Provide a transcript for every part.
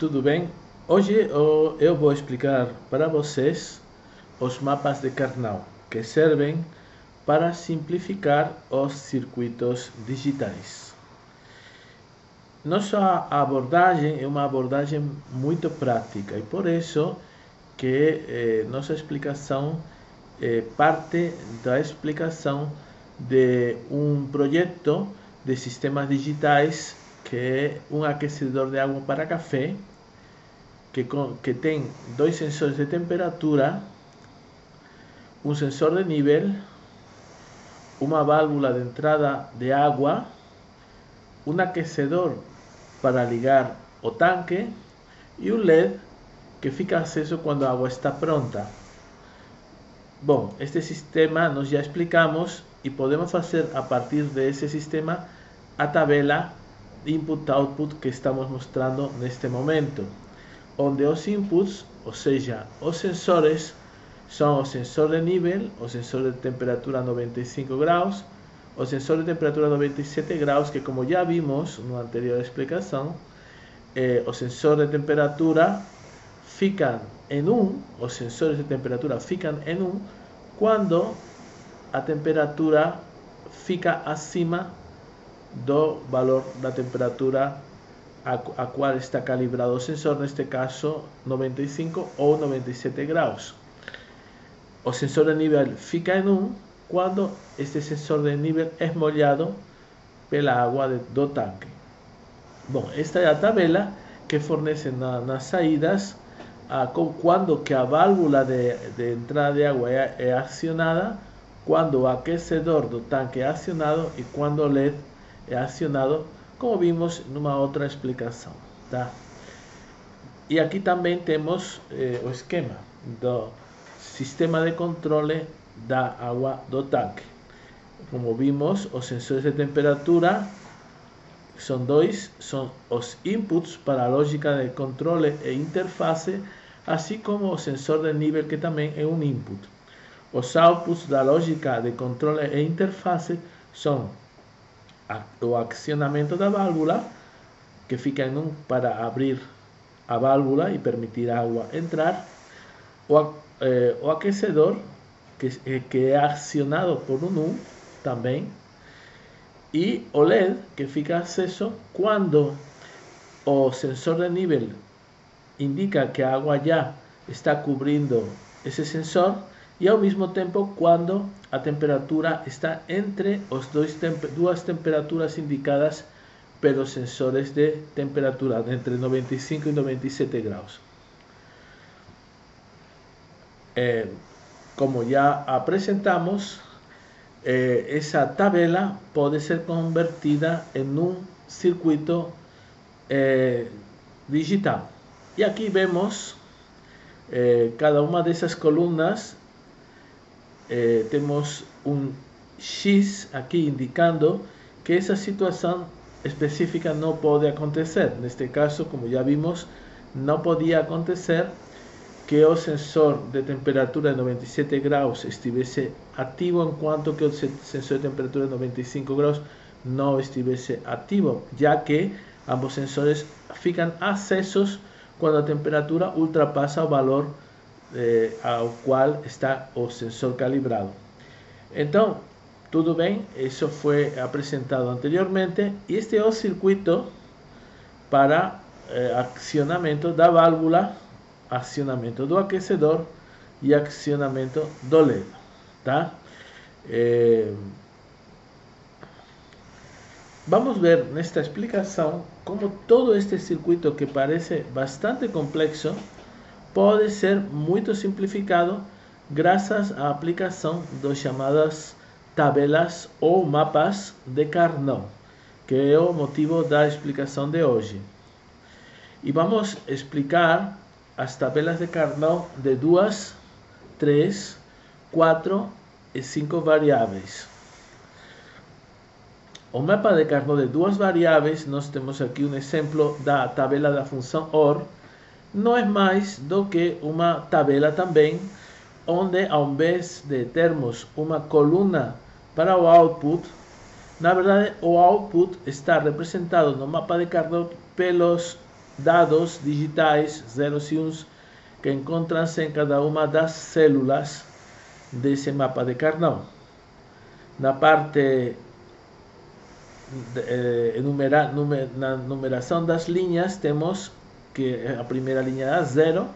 tudo bem? Hoje eu vou explicar para vocês os mapas de Karnaugh, que servem para simplificar os circuitos digitais. Nossa abordagem é uma abordagem muito prática e por isso que nossa explicação parte da explicação de um projeto de sistemas digitais que é um aquecedor de água para café que tem dois sensores de temperatura, um sensor de nível, uma válvula de entrada de água, um aquecedor para ligar o tanque e um LED que fica aceso quando a água está pronta. Bom, este sistema nós já explicamos e podemos fazer a partir desse sistema a tabela input-output que estamos mostrando neste momento, onde os inputs, ou seja, os sensores, são o sensor de nível, o sensor de temperatura 95 graus, o sensor de temperatura 97 graus, que como já vimos na anterior explicação, o sensor de temperatura ficam em 1, os sensores de temperatura ficam em 1 quando a temperatura fica acima do valor da temperatura a qual está calibrado o sensor, neste caso 95 ou 97 graus. O sensor de nível fica em 1 quando este sensor de nível é molhado pela água do tanque. Bom, esta é a tabela que fornece nas saídas quando que a válvula de entrada de água é acionada, quando o aquecedor do tanque é acionado e quando o LED é acionado, como vimos numa outra explicação, tá? E aqui também temos o esquema do sistema de controle da água do tanque. Como vimos, os sensores de temperatura são dois, são os inputs para a lógica de controle e interface, assim como o sensor de nível, que também é um input. Os outputs da lógica de controle e interface são o acionamento da válvula, que fica em 1 para abrir a válvula e permitir a água entrar, o aquecedor, que é acionado por um 1 também, e o LED, que fica aceso quando o sensor de nível indica que a água já está cobrindo esse sensor, e ao mesmo tempo quando a temperatura está entre as duas temperaturas indicadas pelos sensores de temperatura, entre 95 e 97 graus. Como já apresentamos, essa tabela pode ser convertida em um circuito digital. E aqui vemos cada uma dessas colunas. Temos um X aqui indicando que essa situação específica não pode acontecer. Neste caso, como já vimos, não podia acontecer que o sensor de temperatura de 97 graus estivesse ativo, enquanto que o sensor de temperatura de 95 graus não estivesse ativo, já que ambos sensores ficam acesos quando a temperatura ultrapassa o valor ao qual está o sensor calibrado. Então, tudo bem, isso foi apresentado anteriormente. Este é o circuito para acionamento da válvula, acionamento do aquecedor e acionamento do LED, tá? Vamos ver nesta explicação como todo este circuito, que parece bastante complexo, pode ser muito simplificado graças à aplicação das chamadas tabelas ou mapas de Karnaugh, que é o motivo da explicação de hoje. E vamos explicar as tabelas de Karnaugh de 2, 3, 4 e 5 variáveis. O mapa de Karnaugh de 2 variáveis, nós temos aqui um exemplo da tabela da função OR. Não é mais do que uma tabela também, onde ao invés de termos uma coluna para o output, na verdade o output está representado no mapa de Karnaugh pelos dados digitais, zeros e uns, que encontram-se em cada uma das células desse mapa de Carnot. Na parte na numeração das linhas, temos que a primeira linha é a 0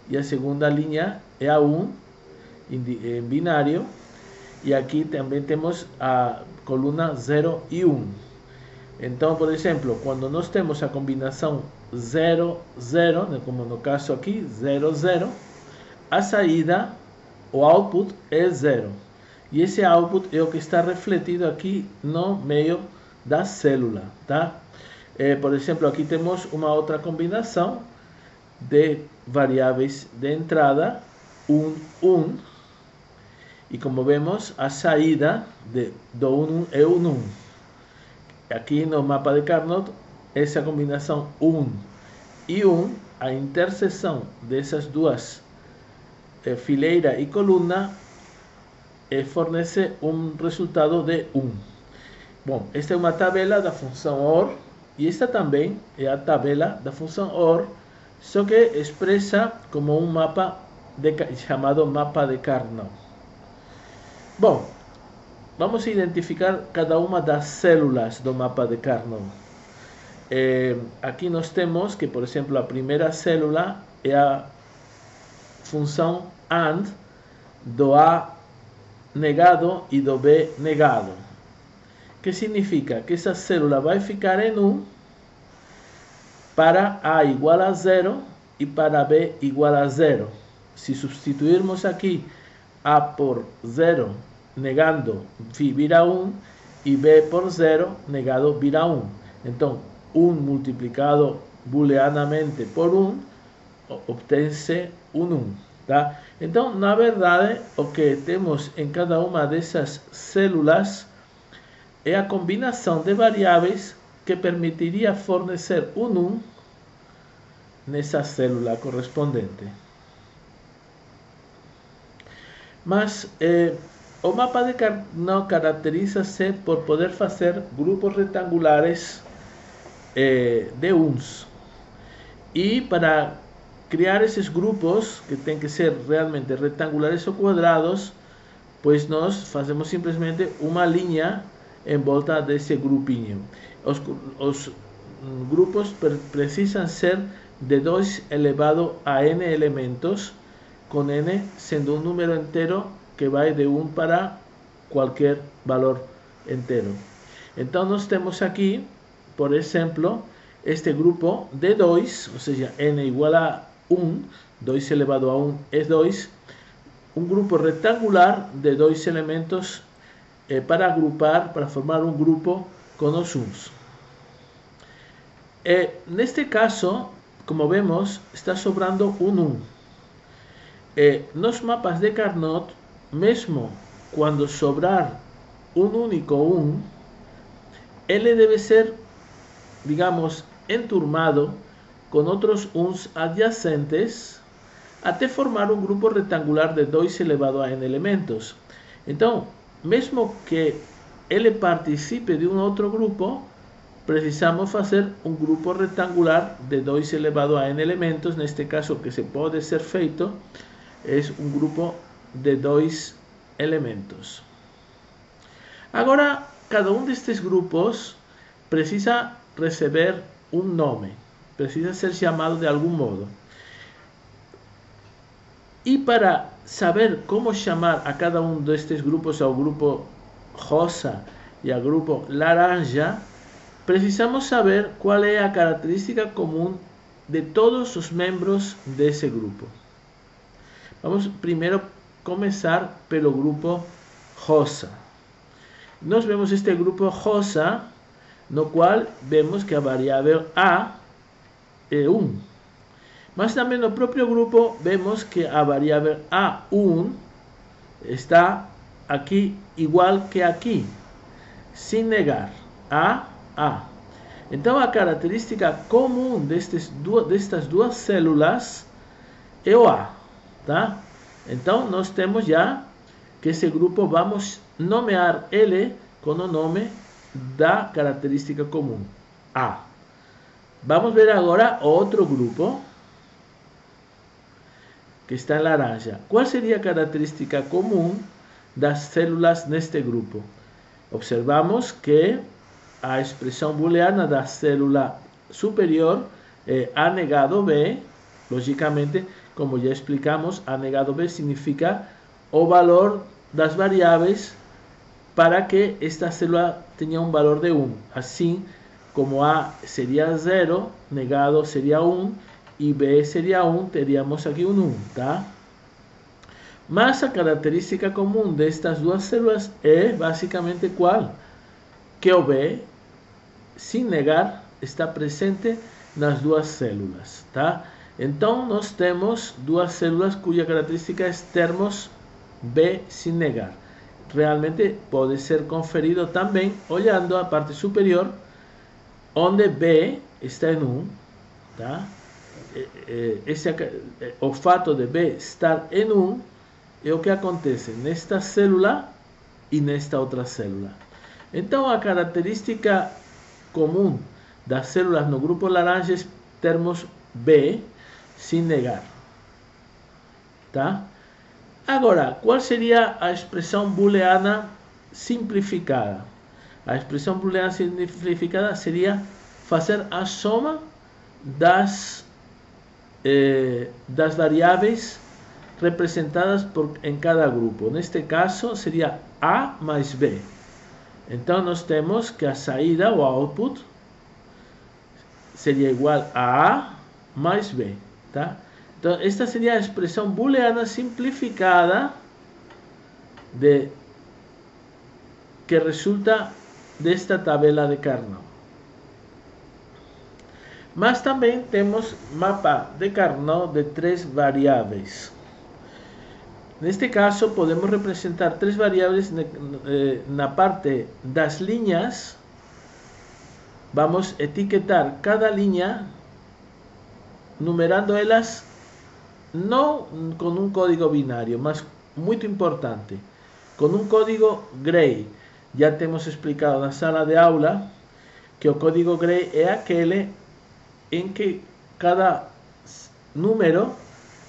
e a segunda linha é a 1, em binário. E aqui também temos a coluna 0 e 1. Então, por exemplo, quando nós temos a combinação 0, 0, como no caso aqui, 0, 0, a saída, o output é 0. E esse output é o que está refletido aqui no meio da célula, tá? Por exemplo, aqui temos uma outra combinação de variáveis de entrada, 1, 1. E como vemos, a saída do 1 é 1, 1. Aqui no mapa de Carnot, essa combinação 1 e 1, a interseção dessas duas, fileira e coluna, fornece um resultado de 1. Bom, esta é uma tabela da função OR, e esta também é a tabela da função OR, só que expressa como um mapa chamado mapa de Carnot. Bom, vamos identificar cada uma das células do mapa de Carnot. Aqui nós temos que, por exemplo, a primeira célula é a função AND do A negado e do B negado. Que significa que essa célula vai ficar em 1 para A igual a 0 e para B igual a 0. Se substituirmos aqui A por 0, negando, vira 1, e B por 0, negado, vira 1. Então, 1 multiplicado booleanamente por 1, obtém-se um 1. Tá? Então, na verdade, o que temos em cada uma dessas células é a combinação de variáveis que permitiria fornecer um 1 nessa célula correspondente. Mas o mapa de Carnot caracteriza-se por poder fazer grupos retangulares de uns. E para criar esses grupos, que tem que ser realmente retangulares ou quadrados, pois nós fazemos simplesmente uma linha em volta desse grupinho. Os grupos precisam ser de 2 elevado a n elementos, com n sendo um número inteiro que vai de 1 para qualquer valor inteiro. Então nós temos aqui, por exemplo, este grupo de 2, ou seja, n igual a 1, 2 elevado a 1 é 2, um grupo retangular de 2 elementos para agrupar, para formar um grupo com os uns. Neste caso, como vemos, está sobrando um 1. Nos mapas de Carnot, mesmo quando sobrar um único 1, ele deve ser, digamos, enturmado com outros uns adyacentes até formar um grupo retangular de 2 elevado a n elementos. Então, mesmo que ele participe de um outro grupo, precisamos fazer um grupo retangular de 2 elevado a n elementos. Neste caso, o que se pode ser feito é um grupo de 2 elementos. Agora, cada um destes grupos precisa receber um nome, precisa ser chamado de algum modo. E para saber como chamar a cada um destes grupos, ao grupo rosa e ao grupo laranja, precisamos saber qual é a característica comum de todos os membros desse grupo. Vamos primeiro começar pelo grupo rosa. Nós vemos este grupo rosa, no qual vemos que a variável A é 1. Mas também no próprio grupo vemos que a variável A1 está aqui igual que aqui, sem negar, A. Então a característica comum destas duas células é o A. Tá? Então nós temos já que esse grupo, vamos nomear ele com o nome da característica comum, A. Vamos ver agora outro grupo que está em laranja. Qual seria a característica comum das células neste grupo? Observamos que a expressão booleana da célula superior é A negado B. Logicamente, como já explicamos, A negado B significa o valor das variáveis para que esta célula tenha um valor de 1. Assim, como A seria 0, negado seria 1 e B seria 1, teríamos aqui um 1, tá? Mas a característica comum destas duas células é basicamente qual? Que o B, sem negar, está presente nas duas células, tá? Então, nós temos duas células cuja característica é termos B sem negar. Realmente pode ser conferido também olhando a parte superior, onde B está em 1, tá? O fato de B estar em 1 é o que acontece nesta célula e nesta outra célula. Então, a característica comum das células no grupo laranja é termos B sem negar, tá? Agora, qual seria a expressão booleana simplificada? A expressão booleana simplificada seria fazer a soma das variáveis representadas em cada grupo. Neste caso, seria A mais B. Então, nós temos que a saída, o output, seria igual a A mais B, tá? Então, esta seria a expressão booleana simplificada que resulta desta tabela de Carnot. Mas também temos mapa de Carnot de 3 variáveis. Neste caso, podemos representar 3 variáveis na parte das linhas. Vamos etiquetar cada linha, numerando elas não com um código binário, mas muito importante, com um código Gray. Já temos explicado na sala de aula que o código Gray é aquele em que cada número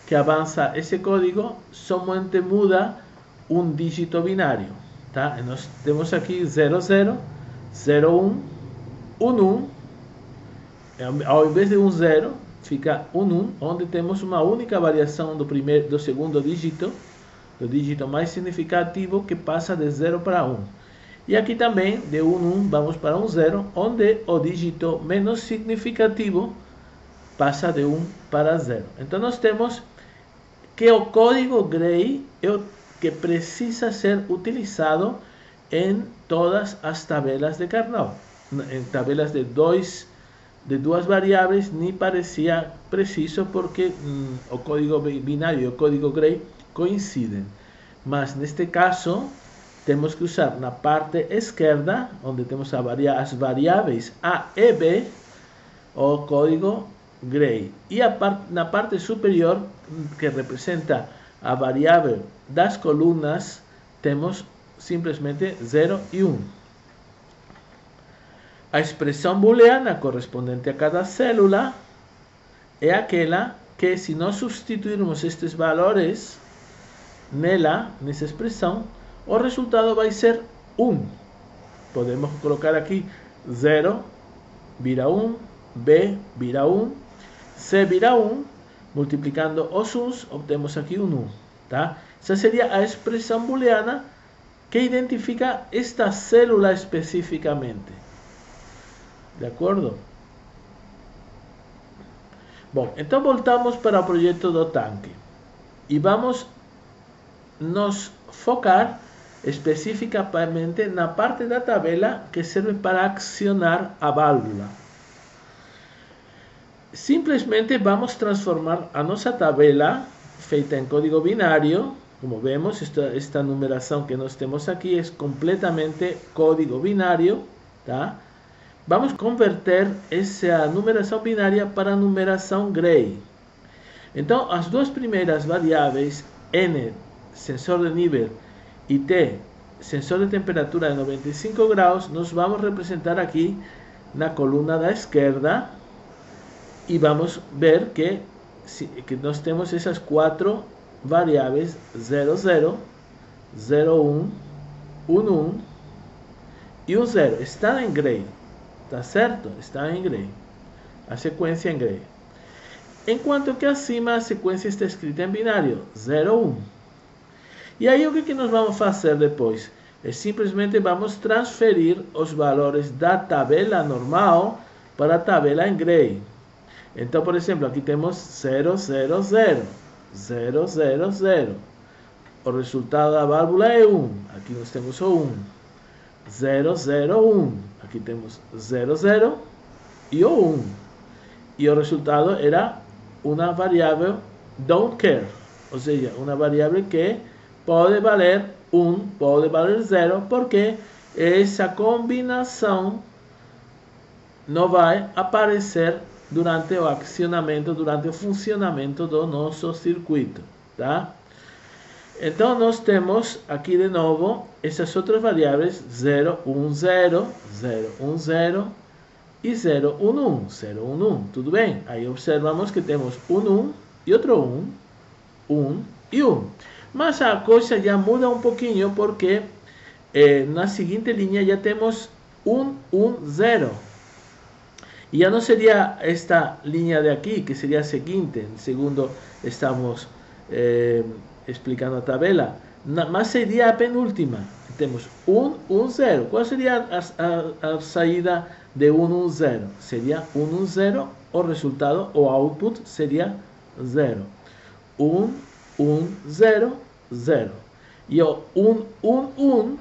que avança esse código somente muda um dígito binário, tá? E nós temos aqui 00, 01, 11, ao invés de um 0, fica um 1, onde temos uma única variação do segundo dígito, do dígito mais significativo, que passa de 0 para 1. E aqui também, de 1 vamos para um 0, onde o dígito menos significativo passa de 1 para 0. Então, nós temos que o código Gray é o que precisa ser utilizado em todas as tabelas de Carnot. Em tabelas de duas variáveis, nem parecia preciso, porque o código binário e o código Gray coincidem. Mas, neste caso, temos que usar na parte esquerda, onde temos as variáveis A e B, o código Gray. E na parte superior, que representa a variável das colunas, temos simplesmente 0 e 1. A expressão booleana correspondente a cada célula é aquela que, se nós substituirmos estes valores nessa expressão, o resultado vai ser 1. Podemos colocar aqui 0 vira 1, B vira 1, C vira 1, multiplicando os 1, obtemos aqui um 1. Tá? Essa seria a expressão booleana que identifica esta célula especificamente. De acordo? Bom, então voltamos para o projeto do tanque. E vamos nos focar especificamente na parte da tabela que serve para acionar a válvula. Simplesmente vamos transformar a nossa tabela, feita em código binário. Como vemos, esta numeração que nós temos aqui é completamente código binário, tá? Vamos converter essa numeração binária para a numeração Gray. Então, as duas primeiras variáveis, N, sensor de nível, e T, sensor de temperatura de 95 graus, nós vamos representar aqui na coluna da esquerda, E vamos ver que nós temos essas 4 variáveis 0, 0, 0, 1, 1, 1 e 1, 0. Está em Gray, tá certo? Está em Gray. A sequência em Gray. Enquanto que acima a sequência está escrita em binário, 0, 1. E aí o que nós vamos fazer depois? Simplesmente vamos transferir os valores da tabela normal para a tabela em Gray. Então, por exemplo, aqui temos 0, 0, 0, 0, 0, 0. O resultado da válvula é 1. Aqui nós temos o 1. 0, 0, 1. Aqui temos 0, 0 e o 1. E o resultado era uma variável don't care. Ou seja, uma variável que pode valer 1, pode valer 0, porque essa combinação não vai aparecer durante o acionamento, durante o funcionamento do nosso circuito, tá? Então, nós temos aqui de novo essas outras variáveis 0, 1, 0, 0, 1, 0 e 0, 1, 1, 0, 1, 1, tudo bem? Aí observamos que temos 1, 1 e outro 1, 1 e 1. Mas a coisa já muda um pouquinho porque na seguinte linha já temos 1, 1, 0. E já não seria esta linha de aqui, que seria a seguinte, segundo estamos explicando a tabela, mas seria a penúltima. Temos 1, 1, 0. Qual seria a saída de 1, 1, 0? Seria 1, 1, 0, o resultado, o output seria 0. 1, 1, 0, 0. E o 1, 1, 1,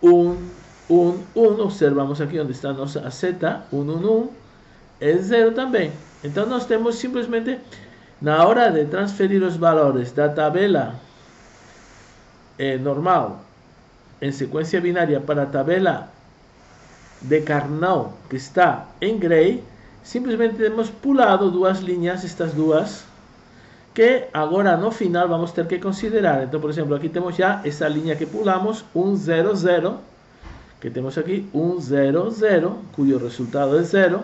1, 1, 1, observamos aqui onde está a nossa Z, 1, 1, 1, é 0 também. Então, nós temos simplesmente, na hora de transferir os valores da tabela normal em sequência binária para a tabela de Carnot, que está em Gray, simplesmente temos pulado duas linhas, estas duas, que agora no final vamos ter que considerar. Então, por exemplo, aqui temos já essa linha que pulamos, 1, 0, 0, que temos aqui 1, 0, 0, cujo resultado é 0,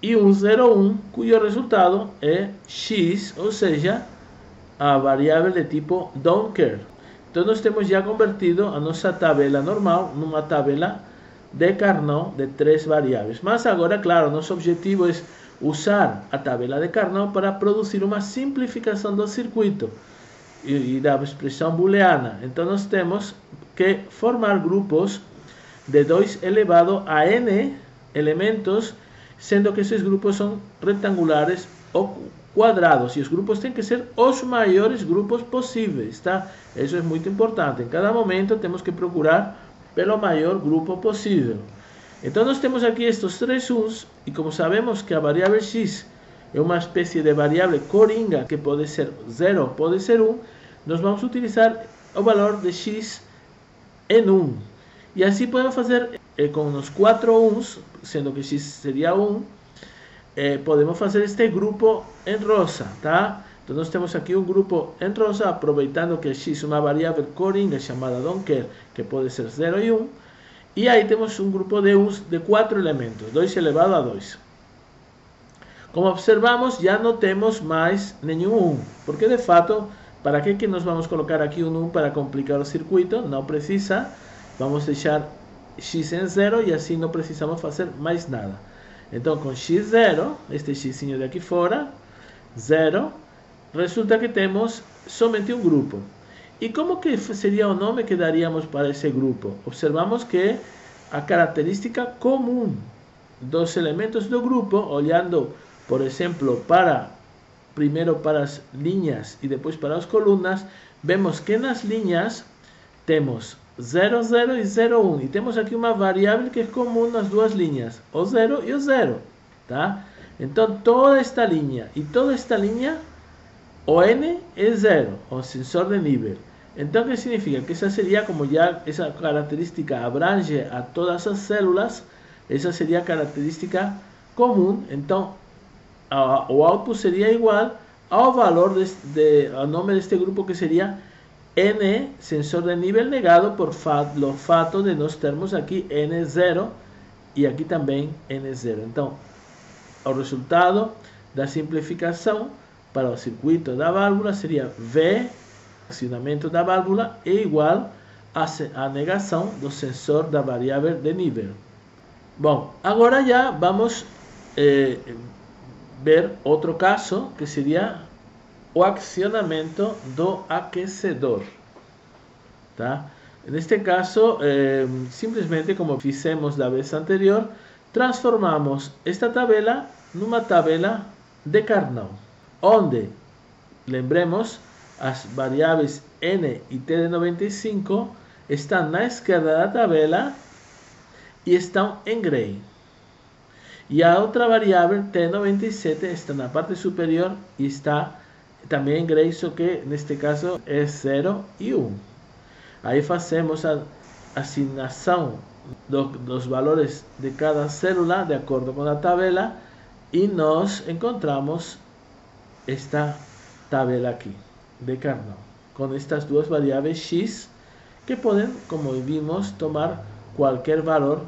e 1, 0, 1, cujo resultado é x, ou seja, a variável de tipo don't care. Então, nós temos já convertido a nossa tabela normal numa tabela de Carnot de 3 variáveis. Mas agora, claro, nosso objetivo é usar a tabela de Carnot para produzir uma simplificação do circuito e da expressão booleana. Então, nós temos que formar grupos de 2 elevado a n elementos, sendo que esses grupos são retangulares ou quadrados, e os grupos têm que ser os maiores grupos possíveis, tá? Isso é muito importante. Em cada momento temos que procurar pelo maior grupo possível. Então, nós temos aqui estes 3 uns, e como sabemos que a variável x é uma espécie de variável coringa, que pode ser 0, pode ser 1, nós vamos utilizar o valor de x em 1. E assim podemos fazer com os 4 uns, sendo que x seria 1, podemos fazer este grupo em rosa, tá? Então, nós temos aqui um grupo em rosa, aproveitando que x é uma variável coringa chamada don't care, que pode ser 0 e 1. E aí temos um grupo de uns de 4 elementos, 2 elevado a 2. Como observamos, já não temos mais nenhum 1, porque de fato, para que nós vamos colocar aqui um 1 para complicar o circuito? Não precisa, vamos deixar x em 0 e assim não precisamos fazer mais nada. Então, com x0, este x de aqui fora, 0, resulta que temos somente um grupo. E como que seria o nome que daríamos para esse grupo? Observamos que a característica comum dos elementos do grupo, olhando, por exemplo, primeiro para as linhas e depois para as colunas, vemos que nas linhas temos 0, 0 e 0, 1. E temos aqui uma variável que é comum nas duas linhas, o 0 e o 0. Tá? Então, toda esta linha e toda esta linha, o n é 0, o sensor de nível. Então, o que significa? Que essa seria, como já essa característica abrange a todas as células, essa seria a característica comum. Então, o output seria igual ao valor ao nome deste grupo, que seria n, sensor de nível negado, por o fato de nós termos aqui n0 e aqui também n0. Então, o resultado da simplificação para o circuito da válvula seria V, acionamento da válvula, é igual a negação do sensor da variável de nível. Bom, agora já vamos ver outro caso, que seria o acionamento do aquecedor. Tá? Neste caso, simplesmente como fizemos da vez anterior, transformamos esta tabela numa tabela de Carnot, onde, lembremos, as variáveis N e T de 95 estão na esquerda da tabela e estão em gray. E a outra variável T97 está na parte superior e está também em gray, só que neste caso é 0 e 1. Aí fazemos a assignação dos valores de cada célula de acordo com a tabela e nós encontramos esta tabela aqui de Carnot, com estas duas variáveis x que podem, como vimos, tomar qualquer valor,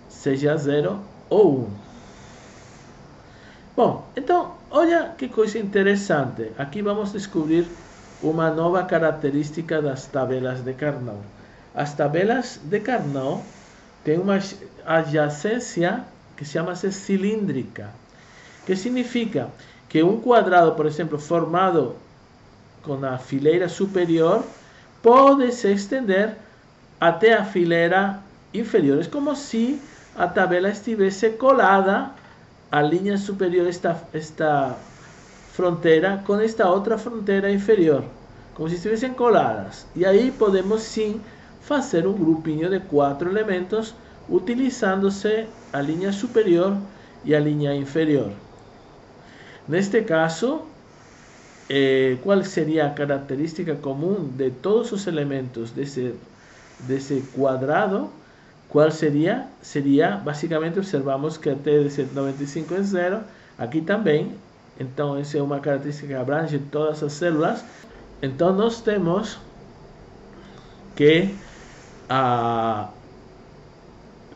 seja 0 ou 1. Bom, então, olha que coisa interessante. Aqui vamos descobrir uma nova característica das tabelas de Carnot. As tabelas de Carnot têm uma adjacência que chama-se cilíndrica, que significa que um quadrado, por exemplo, formado com a fileira superior, pode se estender até a fileira inferior. É como se a tabela estivesse colada à linha superior, esta fronteira, com esta outra fronteira inferior, como se estivessem coladas. E aí podemos sim fazer um grupinho de 4 elementos, utilizando-se a linha superior e a linha inferior. Neste caso, qual seria a característica comum de todos os elementos desse quadrado? Qual seria? Seria, basicamente, observamos que a T de 95 é 0, aqui também. Então, essa é uma característica que abrange todas as células. Então, nós temos que a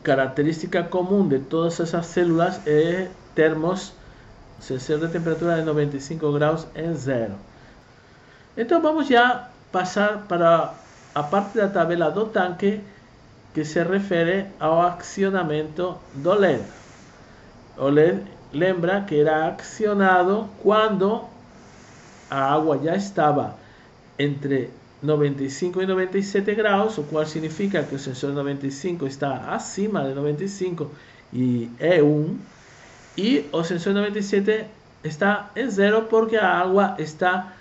característica comum de todas essas células é termos sensor de temperatura de 95 graus em 0. Então, vamos já passar para a parte da tabela do tanque que se refere ao acionamento do LED. O LED, lembra que era acionado quando a água já estava entre 95 e 97 graus, o qual significa que o sensor 95 está acima de 95 e é 1, e o sensor 97 está em 0 porque a água está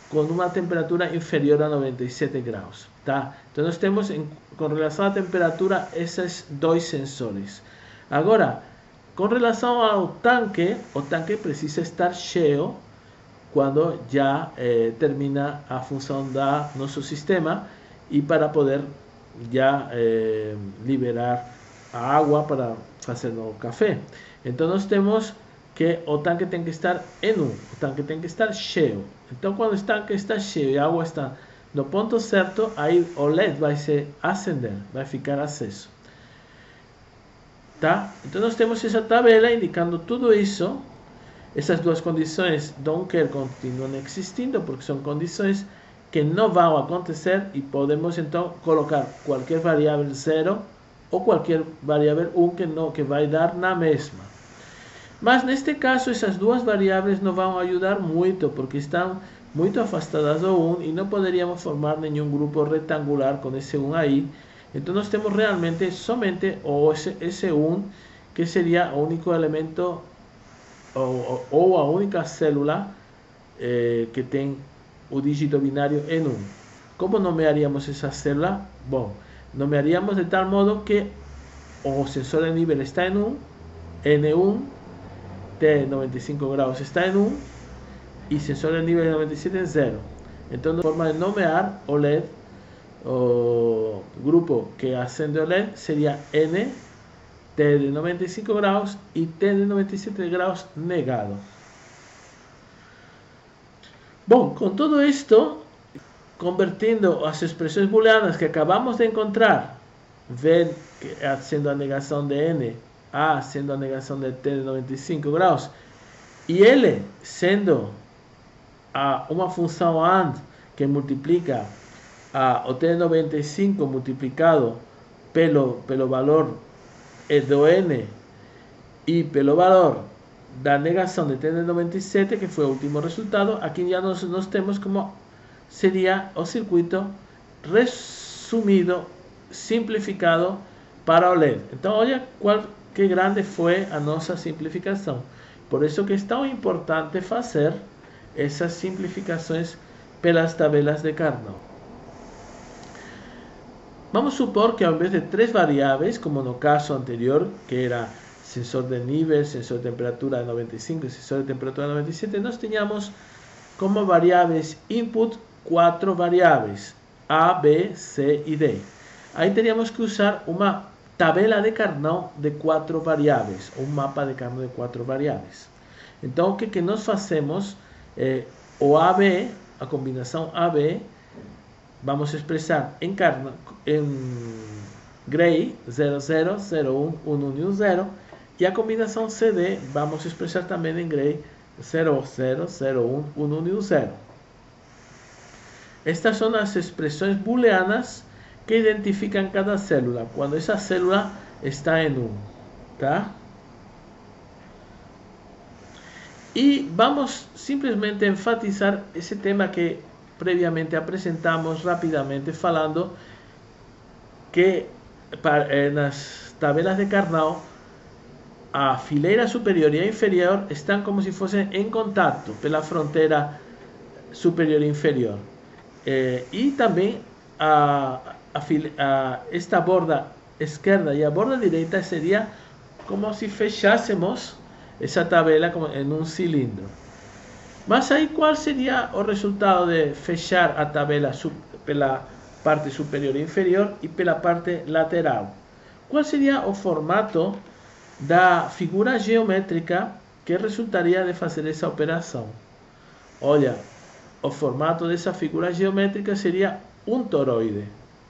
com uma temperatura inferior a 97 graus. Tá? Então nós temos, com relação à temperatura, esses dois sensores. Agora, com relação ao tanque, o tanque precisa estar cheio quando já termina a função do nosso sistema e para poder já liberar a água para fazer o café. Então nós temos que o tanque tem que estar em 1, o tanque tem que estar cheio. Então quando o tanque está cheio e a água está no ponto certo, aí o LED vai se acender, vai ficar aceso. Tá? Então nós temos essa tabela indicando tudo isso. Essas duas condições downker continuam existindo, porque são condições que não vão acontecer e podemos então colocar qualquer variável 0 ou qualquer variável 1 que vai dar na mesma. Mas neste caso essas duas variáveis não vão ajudar muito, porque estão muito afastadas do 1 e não poderíamos formar nenhum grupo retangular com esse 1 aí. Então nós temos realmente somente esse 1, que seria o único elemento ou a única célula que tem o dígito binário em 1. Como nomearíamos essa célula? Bom, nomearíamos de tal modo que o sensor de nível está em 1, N1, T 95 graus está em 1 e sensor de nível de 97 em 0. Então, a forma de nomear o LED, o grupo que acende o LED, seria N, T de 95 graus e T de 97 graus negado. Bom, com tudo isto, convertindo as expressões booleanas que acabamos de encontrar, V sendo a negação de N, A sendo a negação de T de 95 graus, E L sendo uma função AND que multiplica o T95 multiplicado pelo valor do N e pelo valor da negação de T97, que foi o último resultado, aqui já nós temos como seria o circuito resumido, simplificado para o LED. Então, olha que grande foi a nossa simplificação. Por isso que é tão importante fazer essas simplificações pelas tabelas de Carnot. Vamos supor que ao invés de 3 variáveis, como no caso anterior, que era sensor de nível, sensor de temperatura 95 e sensor de temperatura 97, nós tínhamos como variáveis input 4 variáveis, A, B, C e D. Aí teríamos que usar uma tabela de Carnot de 4 variáveis, um mapa de Carnot de 4 variáveis. Então, o que nós fazemos? O AB, a combinação AB, vamos expressar em Gray 00, 01, 11 e 0, e a combinação CD vamos expressar também em Gray 00, 01, 11 e 0. Estas são as expressões booleanas que identificam cada célula, quando essa célula está em 1, tá? E vamos simplesmente enfatizar esse tema que previamente apresentamos rapidamente, falando que nas tabelas de Carnot a fileira superior e a inferior estão como se fossem em contato pela fronteira superior e inferior. E também esta borda esquerda e a borda direita seria como se fechássemos essa tabela em um cilindro. Mas aí qual seria o resultado de fechar a tabela pela parte superior e inferior e pela parte lateral? Qual seria o formato da figura geométrica que resultaria de fazer essa operação? Olha, o formato dessa figura geométrica seria um toroide.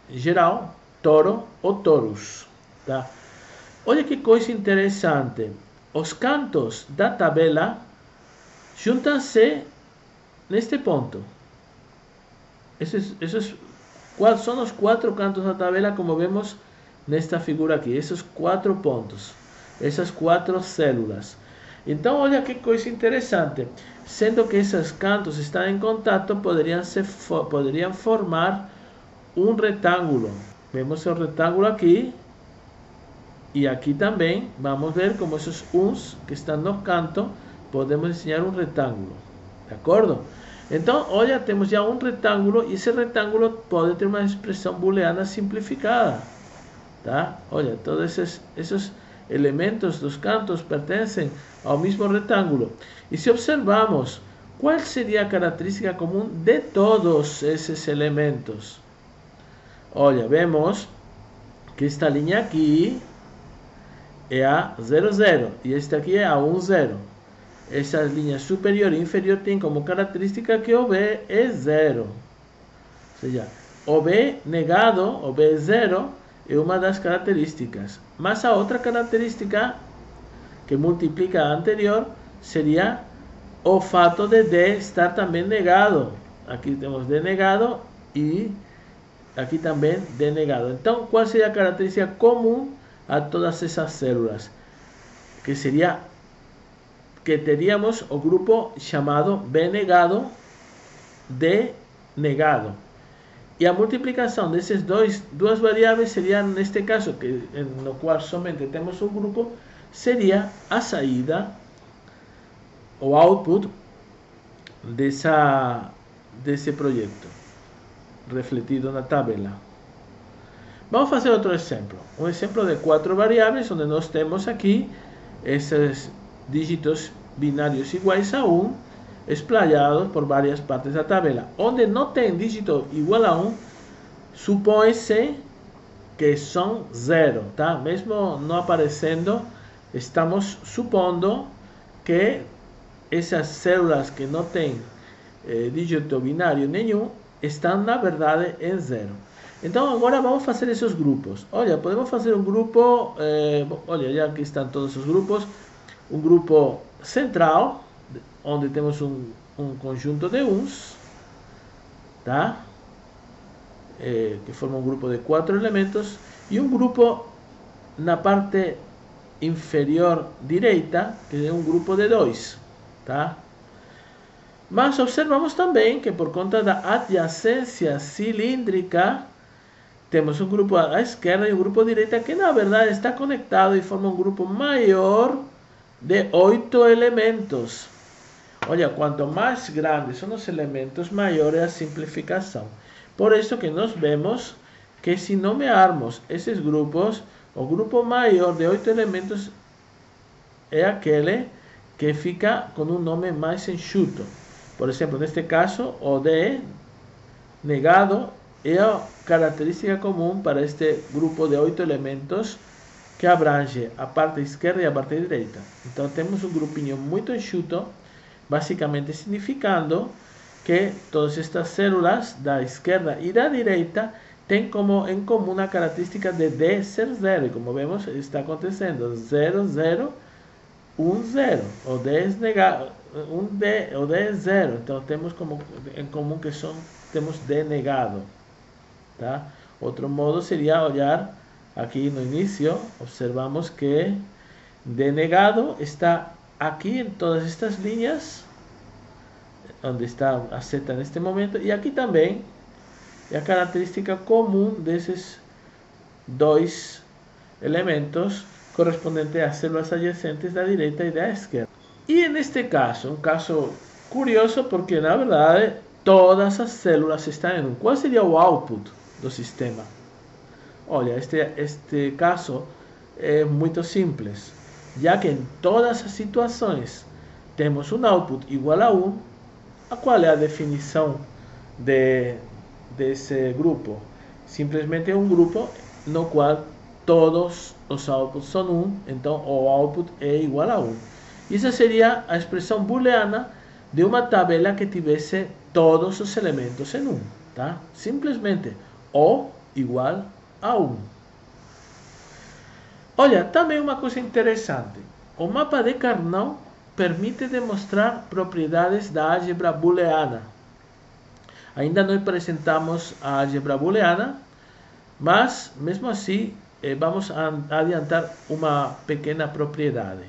Em geral, toro ou torus. Tá? Olha que coisa interessante. Os cantos da tabela juntam-se neste ponto. Quais são os 4 cantos da tabela, como vemos nesta figura aqui? Esses 4 pontos, essas 4 células. Então, olha que coisa interessante. Sendo que esses cantos estão em contato, poderiam formar um retângulo. Vemos o retângulo aqui. E aqui também, vamos ver como esses uns que estão no canto, podemos desenhar um retângulo. De acordo? Então, olha, temos já um retângulo, e esse retângulo pode ter uma expressão booleana simplificada. Tá? Olha, todos esses elementos dos cantos pertencem ao mesmo retângulo. E se observamos, qual seria a característica comum de todos esses elementos? Olha, vemos que esta linha aqui é a 00 e esta aqui é a 10. Essa linha superior e inferior tem como característica que o B é 0. Ou seja, o B negado, o B 0, é uma das características. Mas a outra característica que multiplica a anterior seria o fato de D estar também negado. Aqui temos D negado e aqui também D negado. Então, qual seria a característica comum a todas essas células? Que seria que teríamos o grupo chamado B negado, D negado. E a multiplicação dessas duas variáveis seria, neste caso, no qual somente temos um grupo, seria a saída, o output desse projeto, refletido na tabela. Vamos fazer outro exemplo. Um exemplo de 4 variáveis, onde nós temos aqui esses dígitos binários iguais a 1, esplayados por várias partes da tabela. Onde não tem dígito igual a 1, supõe-se que são 0, tá? Mesmo não aparecendo, estamos supondo que essas células que não têm dígito binário nenhum estão, na verdade, em 0. Então, agora vamos fazer esses grupos. Olha, podemos fazer um grupo, olha, já aqui estão todos os grupos. Um grupo central, onde temos um conjunto de uns, tá? Que forma um grupo de 4 elementos, e um grupo na parte inferior direita, que é um grupo de 2, tá? Mas observamos também que por conta da adjacência cilíndrica, temos um grupo à esquerda e um grupo à direita que na verdade está conectado e forma um grupo maior de 8 elementos. Olha, quanto mais grandes são os elementos, maior é a simplificação. Por isso que nós vemos que se nomearmos esses grupos, o grupo maior de 8 elementos é aquele que fica com um nome mais enxuto. Por exemplo, neste caso, o D negado é a característica comum para este grupo de 8 elementos que abrange a parte esquerda e a parte direita. Então temos um grupinho muito enxuto, basicamente significando que todas estas células da esquerda e da direita têm como em comum a característica de D ser zero. E como vemos, está acontecendo 0, 0, 1, 0. O D é negado, o D é 0. Então temos como em comum que temos D negado. Tá? Outro modo seria olhar aqui no início, observamos que D negado está aqui em todas estas linhas, onde está a seta neste momento, e aqui também é a característica comum desses dois elementos correspondente às células adjacentes da direita e da esquerda. E neste caso, um caso curioso, porque na verdade todas as células estão em um. Qual seria o output do sistema? Olha, este caso é muito simples, já que em todas as situações temos um output igual a 1, a qual é a definição desse grupo? Simplesmente é um grupo no qual todos os outputs são 1, então o output é igual a 1. Isso seria a expressão booleana de uma tabela que tivesse todos os elementos em 1, tá? Simplesmente O igual a 1. Olha, também uma coisa interessante. O mapa de Carnot permite demonstrar propriedades da álgebra booleana. Ainda não apresentamos a álgebra booleana, mas mesmo assim vamos adiantar uma pequena propriedade.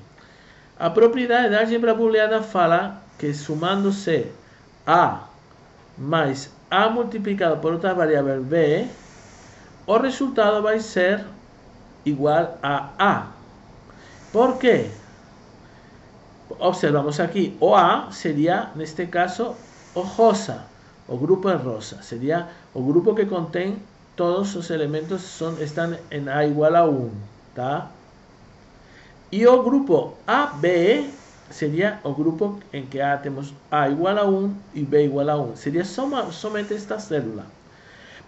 A propriedade da álgebra booleana fala que somando-se A mais A multiplicado por outra variável B, o resultado vai ser igual a A. Por quê? Observamos aqui, o A seria, neste caso, o rosa. O grupo é rosa. Seria o grupo que contém todos os elementos estão em A igual a 1. Tá? E o grupo AB seria o grupo em que temos A igual a 1 e B igual a 1. Seria somente esta célula.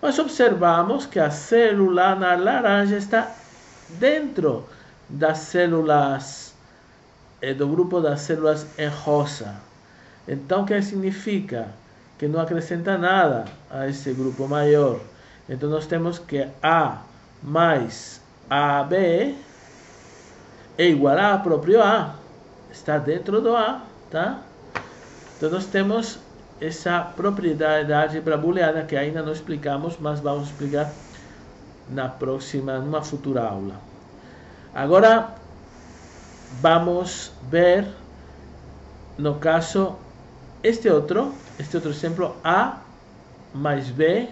Mas observamos que a célula na laranja está dentro das células, do grupo das células em rosa. Então, o que significa? Que não acrescenta nada a esse grupo maior. Então, nós temos que A mais AB é igual a próprio A. Está dentro do A, tá? Então, nós temos essa propriedade da álgebra booleana que ainda não explicamos, mas vamos explicar numa futura aula. Agora, vamos ver, no caso, este outro exemplo, A mais B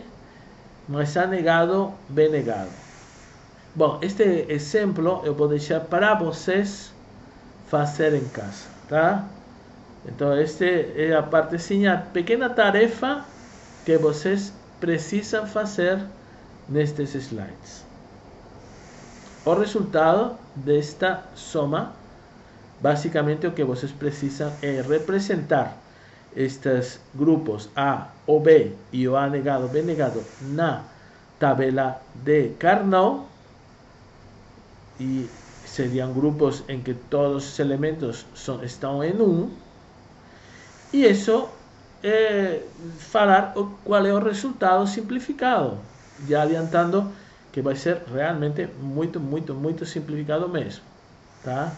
mais A negado, B negado. Bom, este exemplo eu vou deixar para vocês fazer em casa, tá? Então, esta é a partezinha, a pequena tarefa que vocês precisam fazer nestes slides. O resultado desta soma, basicamente o que vocês precisam é representar estes grupos A ou B e o A negado, B negado na tabela de Carnot, e seriam grupos em que todos os elementos estão em 1, e isso falar qual é o resultado simplificado, já adiantando que vai ser realmente muito simplificado mesmo, tá?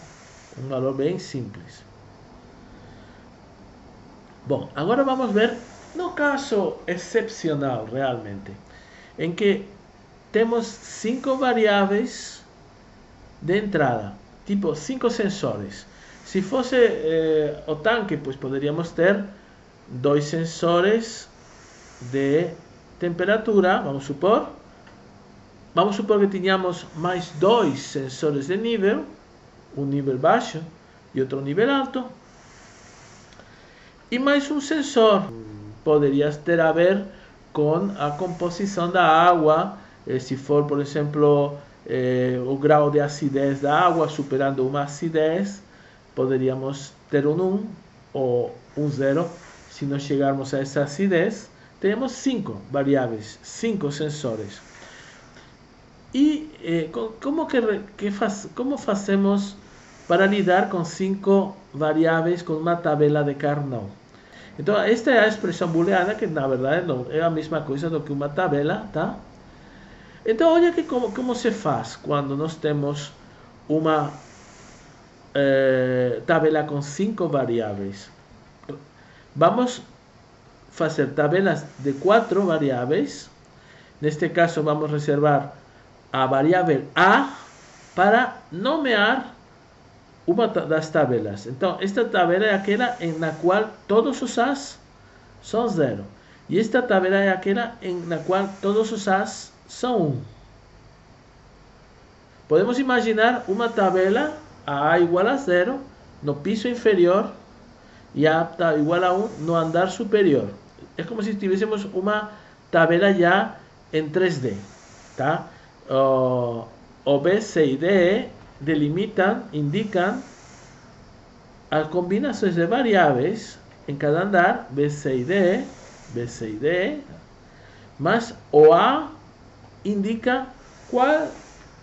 Um valor bem simples. Bom, agora vamos ver no caso excepcional realmente, em que temos 5 variáveis de entrada, tipo 5 sensores. Se fosse o tanque, pues poderíamos ter 2 sensores de temperatura, vamos supor que tenhamos mais 2 sensores de nível, um nível baixo e outro nível alto, e mais um sensor. Poderia ter a ver com a composição da água, se for, por exemplo, o grau de acidez da água superando uma acidez, poderíamos ter um 1 ou um 0. Se não chegarmos a essa acidez, temos 5 variáveis, 5 sensores. E como fazemos para lidar com 5 variáveis com uma tabela de Carnot? Então, esta é a expressão booleana, que na verdade não é a mesma coisa do que uma tabela, tá? Então, olha que como se faz quando nós temos uma tabela com 5 variáveis. Vamos fazer tabelas de 4 variáveis. Neste caso, vamos reservar a variável A para nomear uma das tabelas. Então, esta tabela é aquela na qual todos os A's são 0. E esta tabela é aquela na qual todos os A's são 1. Podemos imaginar uma tabela A igual a 0 no piso inferior e A igual a 1 no andar superior. É como se tivéssemos uma tabela já em 3D, tá? O B, C e D delimitam, indicam as combinações de variáveis em cada andar, B, C e D, B, C e D, mas o A indica qual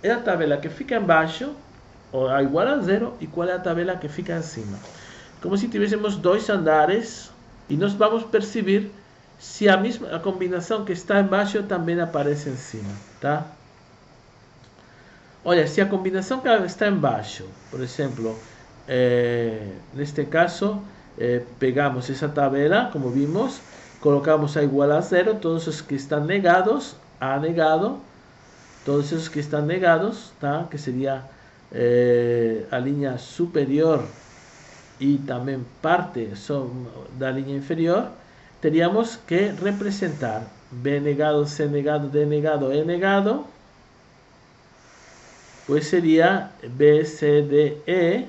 é a tabela que fica embaixo, ou A igual a 0, e qual é a tabela que fica em cima. Como se tivéssemos 2 andares, e nós vamos perceber se a combinação que está embaixo também aparece em cima, tá? Olha, se a combinação que está embaixo, por exemplo, neste caso, pegamos essa tabela, como vimos, colocamos A igual a 0, todos os que estão negados, A negado, todos esos que estão negados, tá? Que seria a linha superior e também parte da linha inferior, teríamos que representar B negado, C negado, D negado, E negado, pues sería B, C, D, E.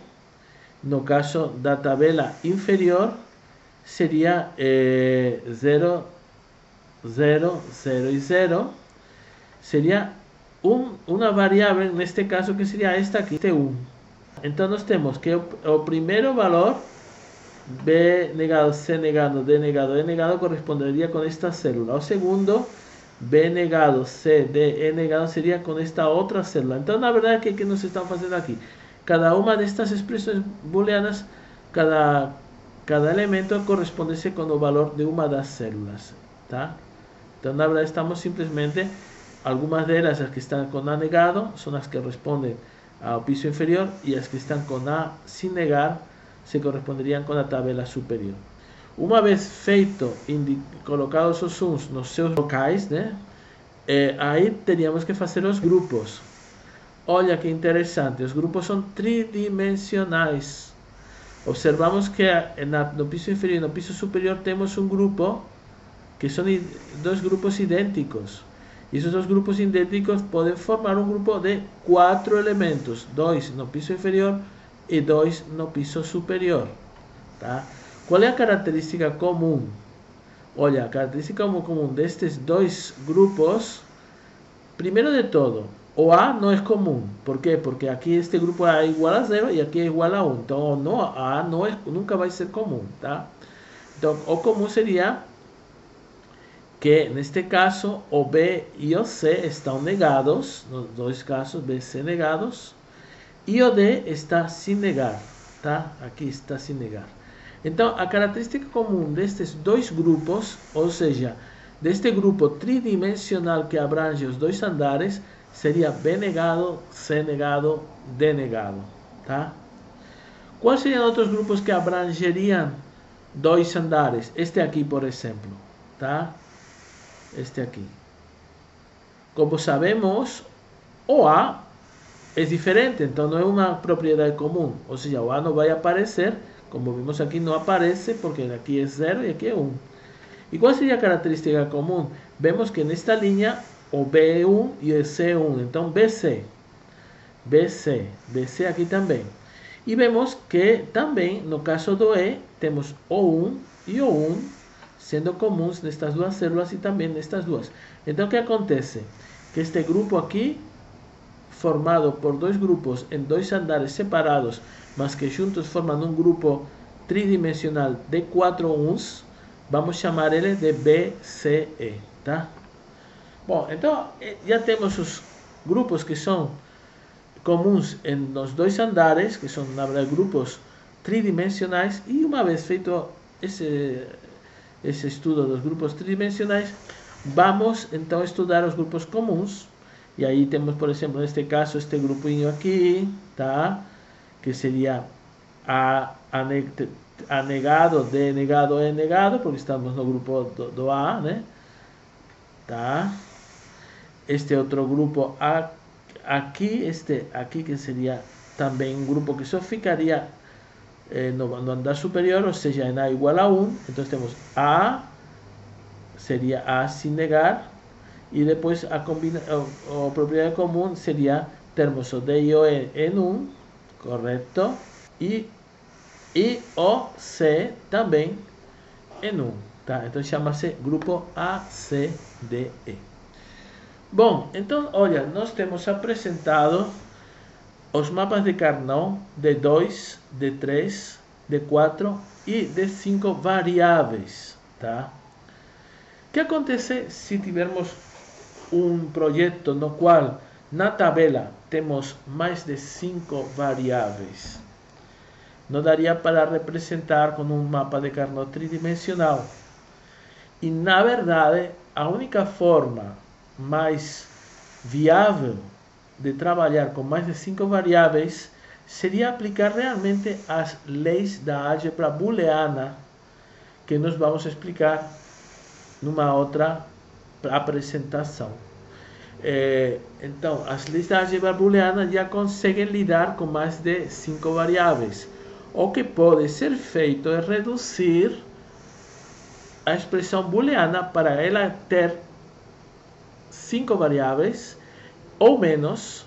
No caso da tabela inferior, sería 0, 0, 0 y 0. Sería una variable, en este caso, que sería esta aquí, T1. Entonces tenemos que el primer valor, B negado, C negado, D negado, E negado, correspondería con esta célula. O segundo, B negado, C, D, E negado sería con esta otra célula. Entonces, la verdad es que nos están haciendo aquí. Cada una de estas expresiones booleanas, cada elemento corresponde con el valor de una de las células. ¿Tá? Entonces, la verdad, estamos simplemente, algunas de ellas, las que están con A negado, son las que responden al piso inferior, y las que están con A sin negar, se corresponderían con la tabela superior. Uma vez feito, colocados os uns nos seus locais, né? Aí teríamos que fazer os grupos. Olha que interessante, os grupos são tridimensionais. Observamos que no piso inferior e no piso superior temos um grupo que são 2 grupos idênticos. E esses 2 grupos idênticos podem formar um grupo de 4 elementos, 2 no piso inferior e 2 no piso superior, tá? Qual é a característica comum? Olha, a característica comum destes 2 grupos, primeiro de todo, o A não é comum. Por quê? Porque aqui este grupo é igual a 0 e aqui é igual a 1. Então, a A não nunca vai ser comum, tá? Então, o comum seria que, neste caso, o B e o C estão negados, nos 2 casos, B e C negados, e o D está sem negar, tá? Aqui está sem negar. Então, a característica comum destes 2 grupos, ou seja, deste grupo tridimensional que abrange os 2 andares, seria B negado, C negado, D negado, tá? Quais seriam outros grupos que abrangeriam dois andares. Este aqui, por exemplo, tá? Este aqui. Como sabemos, o A é diferente, então não é uma propriedade comum. Ou seja, o A não vai aparecer, como vimos aqui, não aparece, porque aqui é 0 e aqui é 1. E qual seria a característica comum? Vemos que nesta linha o B é 1 e o C é 1. Então, BC. BC aqui também. E vemos que também, no caso do E, temos O1 e O1 sendo comuns nestas duas células e também nestas duas. Então, o que acontece? Que este grupo aqui, formado por dois grupos em dois andares separados, mas que juntos formam um grupo tridimensional de 4 uns, vamos chamar ele de BCE, tá? Bom, então já temos os grupos que são comuns nos dois andares, que são, na verdade, grupos tridimensionais, e uma vez feito esse estudo dos grupos tridimensionais, vamos então estudar os grupos comuns. E aí temos, por exemplo, neste caso, este grupinho aqui, tá? Que seria A negado, D negado, E negado, porque estamos no grupo do A, né? Tá? Este outro grupo aqui, este aqui, que seria também um grupo que só ficaria no andar superior, ou seja, em A igual a 1. Então temos A, seria A sin negar, e depois a propriedade comum seria termos o D e o E em 1, correto? E o C também em 1, tá? Então chama-se grupo ACDE. Bom, então, olha, nós temos apresentado os mapas de Carnot de 2, de 3, de 4 e de 5 variáveis, tá? O que acontece se tivermos um projeto no qual na tabela temos mais de 5 variáveis? Não daria para representar com um mapa de Carnot tridimensional. E, na verdade, a única forma mais viável de trabalhar com mais de 5 variáveis seria aplicar realmente as leis da álgebra booleana, que nós vamos explicar numa outra apresentação. Então, as leis da álgebra booleana já conseguem lidar com mais de 5 variáveis. O que pode ser feito é reduzir a expressão booleana para ela ter 5 variáveis ou menos,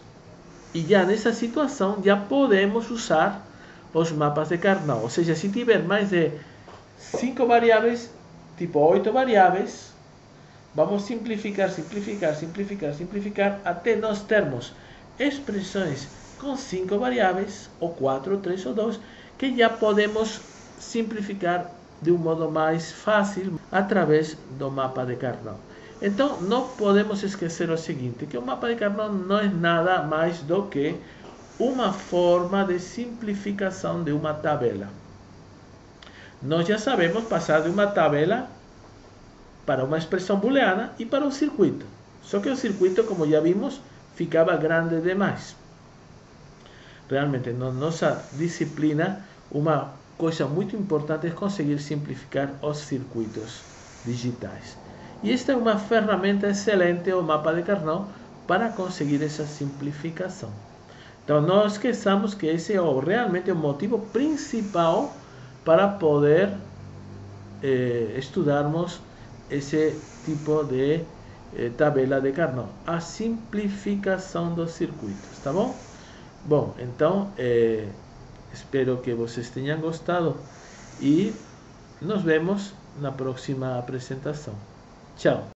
e já nessa situação já podemos usar os mapas de Carnot. Ou seja, se tiver mais de 5 variáveis, tipo 8 variáveis, vamos simplificar até nós termos expressões com 5 variáveis, ou 4, 3 ou 2, que já podemos simplificar de um modo mais fácil através do mapa de Carnot. Então, não podemos esquecer o seguinte, que o mapa de Carnot não é nada mais do que uma forma de simplificação de uma tabela. Nós já sabemos passar de uma tabela para uma expressão booleana e para um circuito. Só que o circuito, como já vimos, ficava grande demais. Realmente, na nossa disciplina, uma coisa muito importante é conseguir simplificar os circuitos digitais. E esta é uma ferramenta excelente, o mapa de Carnot, para conseguir essa simplificação. Então, não esqueçamos que esse é realmente o motivo principal para poder estudarmos esse tipo de tabela de Carnot, a simplificação dos circuitos, tá bom? Bom, então, espero que vocês tenham gostado e nos vemos na próxima apresentação. Tchau!